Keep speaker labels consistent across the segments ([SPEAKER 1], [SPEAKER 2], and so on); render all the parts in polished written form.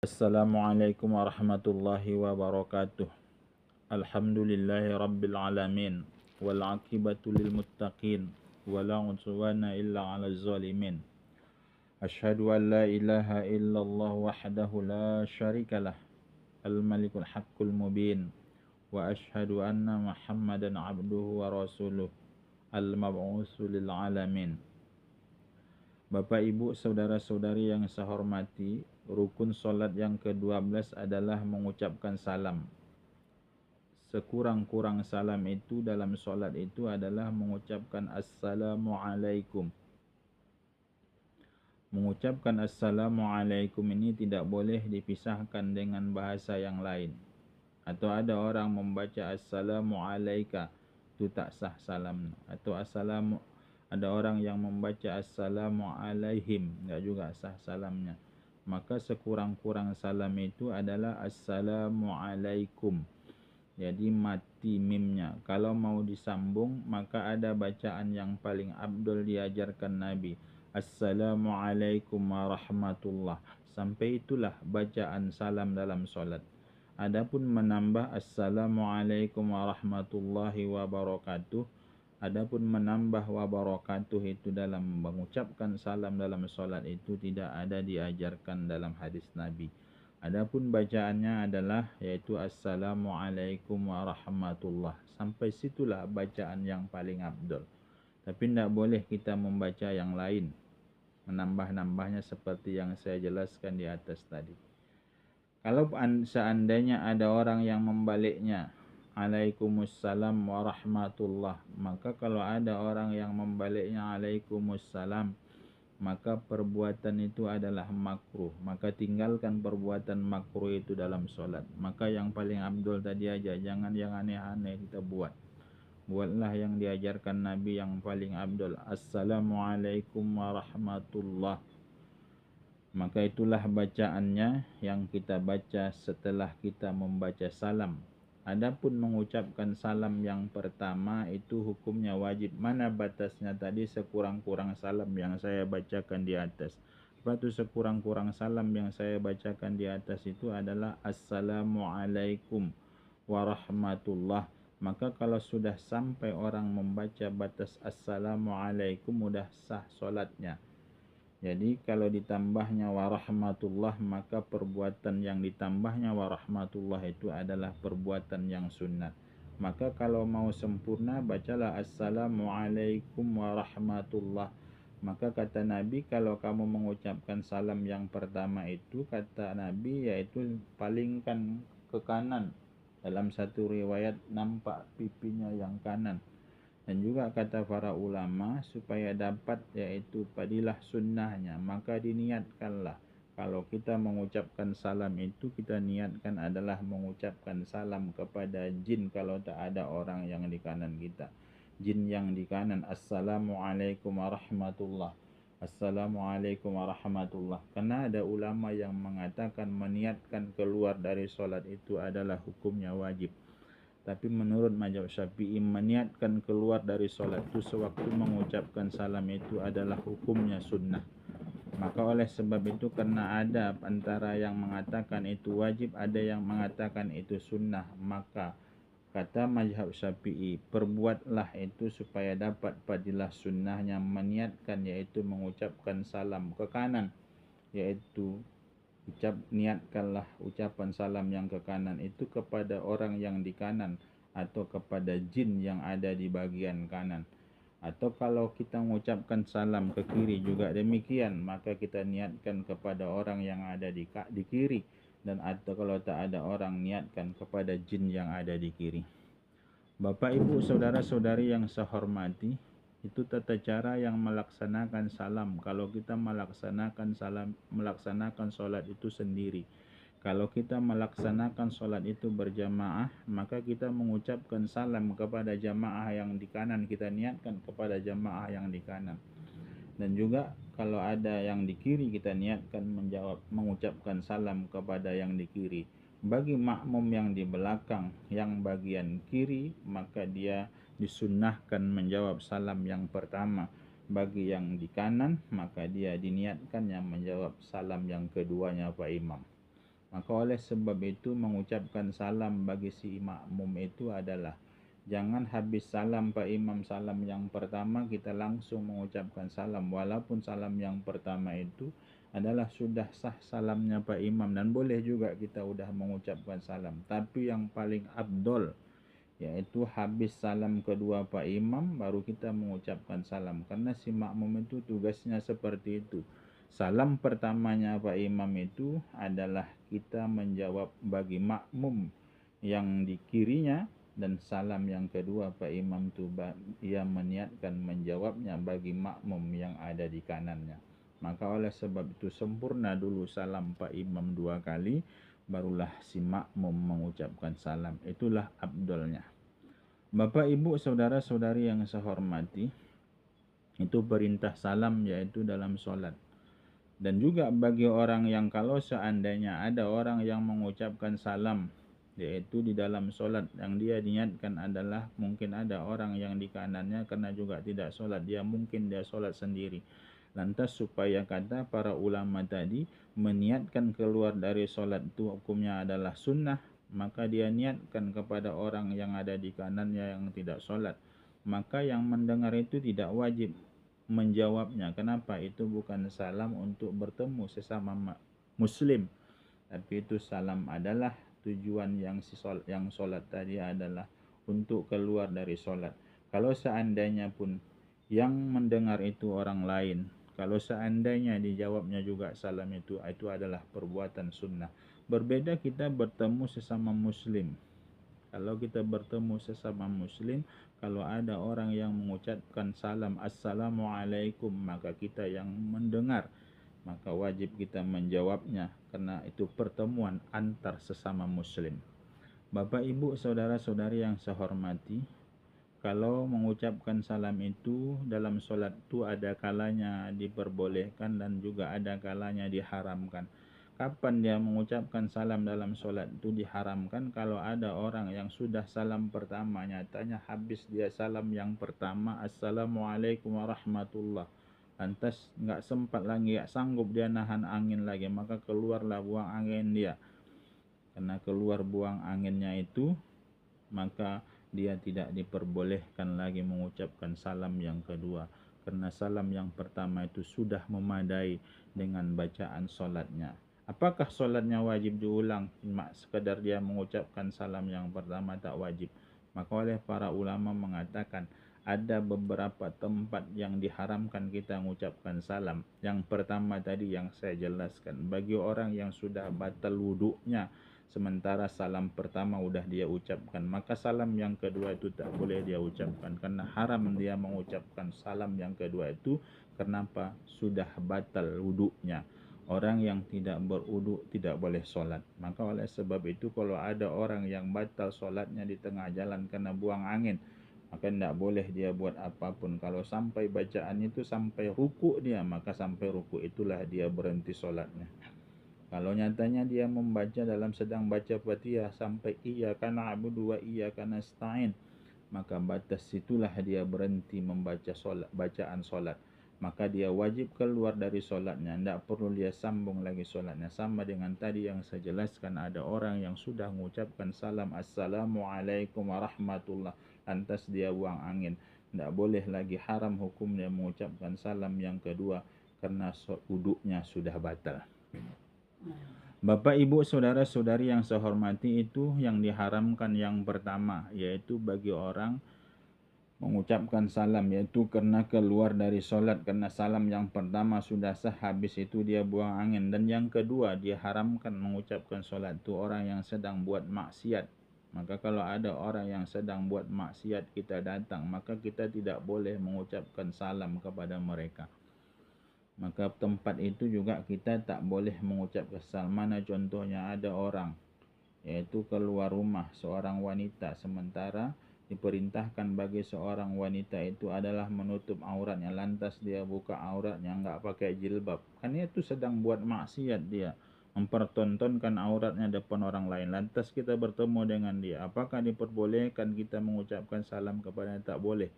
[SPEAKER 1] Assalamualaikum warahmatullahi wabarakatuh. Alhamdulillahi rabbil alamin. Wal aqibatu lil muttaqin. Wala udwana illa 'alal zalimin. Asyhadu an la ilaha illallah wahdahu la syarikalah. Al malikul haqqul mubin. Wa asyhadu anna Muhammadan 'abduhu wa rasuluh. Al mab'utsu lil alamin. Bapak, Ibu, saudara-saudari yang saya hormati, rukun solat yang ke-12 adalah mengucapkan salam. Sekurang-kurang salam itu dalam solat itu adalah mengucapkan Assalamualaikum. Mengucapkan Assalamualaikum ini tidak boleh dipisahkan dengan bahasa yang lain. Atau ada orang membaca Assalamualaika, itu tak sah salam. Atau ada orang yang membaca Assalamualaihim, tidak juga sah salamnya. Maka sekurang-kurang salam itu adalah Assalamualaikum. Jadi mati mimnya. Kalau mau disambung, maka ada bacaan yang paling abdul diajarkan Nabi. Assalamualaikum warahmatullah. Sampai itulah bacaan salam dalam solat. Adapun menambah Assalamualaikum warahmatullahi wabarakatuh, adapun menambah wabarakatuh itu dalam mengucapkan salam dalam solat itu tidak ada diajarkan dalam hadis Nabi. Adapun bacaannya adalah yaitu Assalamualaikum warahmatullah. Sampai situlah bacaan yang paling abdul. Tapi tidak boleh kita membaca yang lain, menambah-nambahnya seperti yang saya jelaskan di atas tadi. Kalau seandainya ada orang yang membaliknya, Alaikumussalam warahmatullah, maka kalau ada orang yang membaliknya Alaikumussalam, maka perbuatan itu adalah makruh. Maka tinggalkan perbuatan makruh itu dalam solat. Maka yang paling abdul tadi aja, jangan yang aneh-aneh kita buat. Buatlah yang diajarkan Nabi yang paling abdul. Assalamualaikum warahmatullah. Maka itulah bacaannya yang kita baca setelah kita membaca salam. Adapun mengucapkan salam yang pertama itu hukumnya wajib. Mana batasnya tadi? Sekurang-kurang salam yang saya bacakan di atas. Lepas itu sekurang-kurang salam yang saya bacakan di atas itu adalah Assalamualaikum warahmatullah. Maka kalau sudah sampai orang membaca batas Assalamualaikum, mudah sah solatnya. Jadi kalau ditambahnya warahmatullah, maka perbuatan yang ditambahnya warahmatullah itu adalah perbuatan yang sunnat. Maka kalau mau sempurna, bacalah Assalamualaikum warahmatullah. Maka kata Nabi, kalau kamu mengucapkan salam yang pertama itu, kata Nabi, yaitu palingkan ke kanan. Dalam satu riwayat nampak pipinya yang kanan. Dan juga kata para ulama, supaya dapat yaitu padilah sunnahnya, maka diniatkanlah. Kalau kita mengucapkan salam itu, kita niatkan adalah mengucapkan salam kepada jin kalau tak ada orang yang di kanan kita. Jin yang di kanan, Assalamualaikum warahmatullah. Assalamualaikum warahmatullah. Karena ada ulama yang mengatakan meniatkan keluar dari solat itu adalah hukumnya wajib. Tapi menurut mazhab Syafi'i, meniatkan keluar dari solat itu sewaktu mengucapkan salam itu adalah hukumnya sunnah. Maka oleh sebab itu, karena ada antara yang mengatakan itu wajib, ada yang mengatakan itu sunnah, maka kata mazhab Syafi'i, perbuatlah itu supaya dapat padilah sunnahnya, meniatkan yaitu mengucapkan salam ke kanan, yaitu niatkanlah ucapan salam yang ke kanan itu kepada orang yang di kanan atau kepada jin yang ada di bagian kanan. Atau kalau kita mengucapkan salam ke kiri juga demikian, maka kita niatkan kepada orang yang ada di kiri, dan atau kalau tak ada orang, niatkan kepada jin yang ada di kiri. Bapak, Ibu, saudara-saudari yang saya hormati, itu tata cara yang melaksanakan salam. Kalau kita melaksanakan solat itu sendiri. Kalau kita melaksanakan solat itu berjamaah, maka kita mengucapkan salam kepada jamaah yang di kanan, kita niatkan kepada jamaah yang di kanan. Dan juga kalau ada yang di kiri, kita niatkan mengucapkan salam kepada yang di kiri. Bagi makmum yang di belakang, yang bagian kiri, maka dia disunnahkan menjawab salam yang pertama. Bagi yang di kanan, maka dia diniatkan yang menjawab salam yang keduanya Pak Imam. Maka oleh sebab itu mengucapkan salam bagi si makmum itu adalah jangan habis salam Pak Imam salam yang pertama kita langsung mengucapkan salam, walaupun salam yang pertama itu adalah sudah sah salamnya Pak Imam dan boleh juga kita udah mengucapkan salam. Tapi yang paling abdol yaitu habis salam kedua Pak Imam baru kita mengucapkan salam, karena si makmum itu tugasnya seperti itu. Salam pertamanya Pak Imam itu adalah kita menjawab bagi makmum yang di kirinya, dan salam yang kedua Pak Imam itu ia meniatkan menjawabnya bagi makmum yang ada di kanannya. Maka oleh sebab itu sempurna dulu salam Pak Imam 2 kali, barulah si makmum mengucapkan salam. Itulah abdolnya. Bapak, Ibu, saudara-saudari yang saya hormati, itu perintah salam yaitu dalam solat. Dan juga bagi orang yang kalau seandainya ada orang yang mengucapkan salam yaitu di dalam solat, yang dia niatkan adalah mungkin ada orang yang di kanannya karena juga tidak solat, mungkin dia solat sendiri. Lantas supaya kata para ulama tadi meniatkan keluar dari solat itu hukumnya adalah sunnah, maka dia niatkan kepada orang yang ada di kanannya yang tidak solat, maka yang mendengar itu tidak wajib menjawabnya. Kenapa? Itu bukan salam untuk bertemu sesama muslim, tapi itu salam adalah tujuan yang solat tadi adalah untuk keluar dari solat. Kalau seandainya pun yang mendengar itu orang lain, kalau seandainya dijawabnya juga salam itu adalah perbuatan sunnah. Berbeda kita bertemu sesama muslim. Kalau kita bertemu sesama muslim, kalau ada orang yang mengucapkan salam assalamualaikum, maka kita yang mendengar maka wajib kita menjawabnya, karena itu pertemuan antar sesama muslim. Bapak, Ibu, saudara-saudari yang saya hormati, kalau mengucapkan salam itu dalam solat itu ada kalanya diperbolehkan dan juga ada kalanya diharamkan. Kapan dia mengucapkan salam dalam solat itu diharamkan? Kalau ada orang yang sudah salam pertama, nyatanya habis dia salam yang pertama assalamualaikum warahmatullah, lantas nggak sempat lagi, nggak sanggup dia nahan angin lagi, maka keluarlah buang angin dia. Karena keluar buang anginnya itu, maka dia tidak diperbolehkan lagi mengucapkan salam yang kedua, karena salam yang pertama itu sudah memadai dengan bacaan solatnya. Apakah solatnya wajib diulang? Sekedar dia mengucapkan salam yang pertama tak wajib. Maka oleh para ulama mengatakan ada beberapa tempat yang diharamkan kita mengucapkan salam. Yang pertama tadi yang saya jelaskan, bagi orang yang sudah batal wuduknya sementara salam pertama udah dia ucapkan, maka salam yang kedua itu tak boleh dia ucapkan, karena haram dia mengucapkan salam yang kedua itu. Kenapa? Sudah batal wuduknya. Orang yang tidak berwuduk tidak boleh solat. Maka oleh sebab itu kalau ada orang yang batal solatnya di tengah jalan karena buang angin, maka tidak boleh dia buat apapun. Kalau sampai bacaan itu sampai ruku dia, maka sampai ruku itulah dia berhenti solatnya. Kalau nyatanya dia membaca dalam sedang baca Fatihah sampai iyyaka na'budu wa iyyaka nasta'in, maka batas itulah dia berhenti membaca bacaan solat. Maka dia wajib keluar dari solatnya, tidak perlu dia sambung lagi solatnya. Sama dengan tadi yang saya jelaskan, ada orang yang sudah mengucapkan salam assalamualaikum warahmatullah, lantas dia buang angin, tidak boleh lagi, haram hukumnya mengucapkan salam yang kedua karena wuduknya sudah batal. Bapak, Ibu, saudara-saudari yang saya hormati, itu yang diharamkan yang pertama, yaitu bagi orang mengucapkan salam, yaitu karena keluar dari solat, karena salam yang pertama sudah sah, habis itu dia buang angin. Dan yang kedua diharamkan mengucapkan solat itu orang yang sedang buat maksiat. Maka kalau ada orang yang sedang buat maksiat kita datang, maka kita tidak boleh mengucapkan salam kepada mereka. Maka tempat itu juga kita tak boleh mengucapkan salam. Mana contohnya ada orang yaitu keluar rumah seorang wanita, sementara diperintahkan bagi seorang wanita itu adalah menutup auratnya, lantas dia buka auratnya enggak pakai jilbab, kan itu sedang buat maksiat, dia mempertontonkan auratnya depan orang lain. Lantas kita bertemu dengan dia, apakah diperbolehkan kita mengucapkan salam kepadanya? Tak boleh.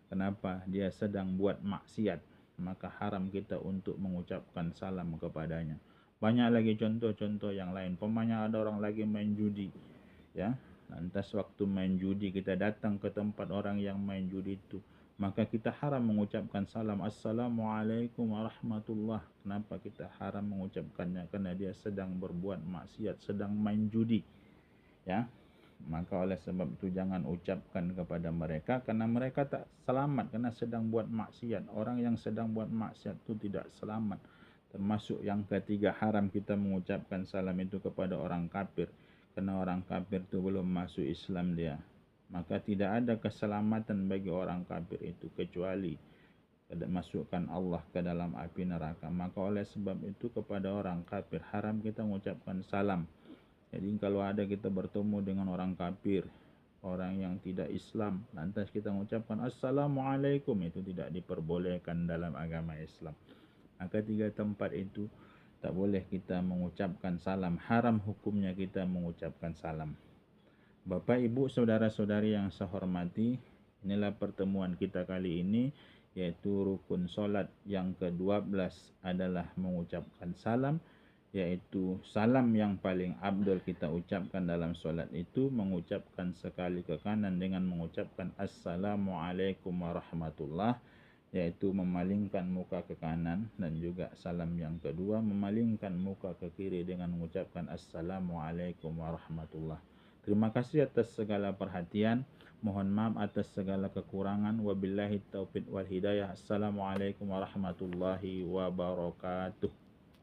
[SPEAKER 1] Kenapa? Dia sedang buat maksiat, maka haram kita untuk mengucapkan salam kepadanya. Banyak lagi contoh-contoh yang lain. Umpamanya ada orang lagi main judi, ya. Lantas waktu main judi kita datang ke tempat orang yang main judi itu, maka kita haram mengucapkan salam Assalamualaikum warahmatullah. Kenapa kita haram mengucapkannya? Karena dia sedang berbuat maksiat, sedang main judi, ya. Maka oleh sebab itu jangan ucapkan kepada mereka, karena mereka tak selamat karena sedang buat maksiat. Orang yang sedang buat maksiat itu tidak selamat. Termasuk yang ketiga, haram kita mengucapkan salam itu kepada orang kafir, karena orang kafir itu belum masuk Islam dia. Maka tidak ada keselamatan bagi orang kafir itu kecuali masukkan Allah ke dalam api neraka. Maka oleh sebab itu kepada orang kafir haram kita mengucapkan salam. Jadi kalau ada kita bertemu dengan orang kafir, orang yang tidak Islam, lantas kita mengucapkan Assalamualaikum, itu tidak diperbolehkan dalam agama Islam. Maka tiga tempat itu tak boleh kita mengucapkan salam. Haram hukumnya kita mengucapkan salam. Bapak, Ibu, saudara-saudari yang saya hormati, inilah pertemuan kita kali ini, yaitu rukun solat yang ke-12 adalah mengucapkan salam, yaitu salam yang paling afdal kita ucapkan dalam solat itu mengucapkan sekali ke kanan dengan mengucapkan Assalamualaikum warahmatullah, yaitu memalingkan muka ke kanan, dan juga salam yang kedua memalingkan muka ke kiri dengan mengucapkan Assalamualaikum warahmatullah. Terima kasih atas segala perhatian. Mohon maaf atas segala kekurangan. Wabillahi taufiq wal hidayah. Assalamualaikum warahmatullahi wabarakatuh.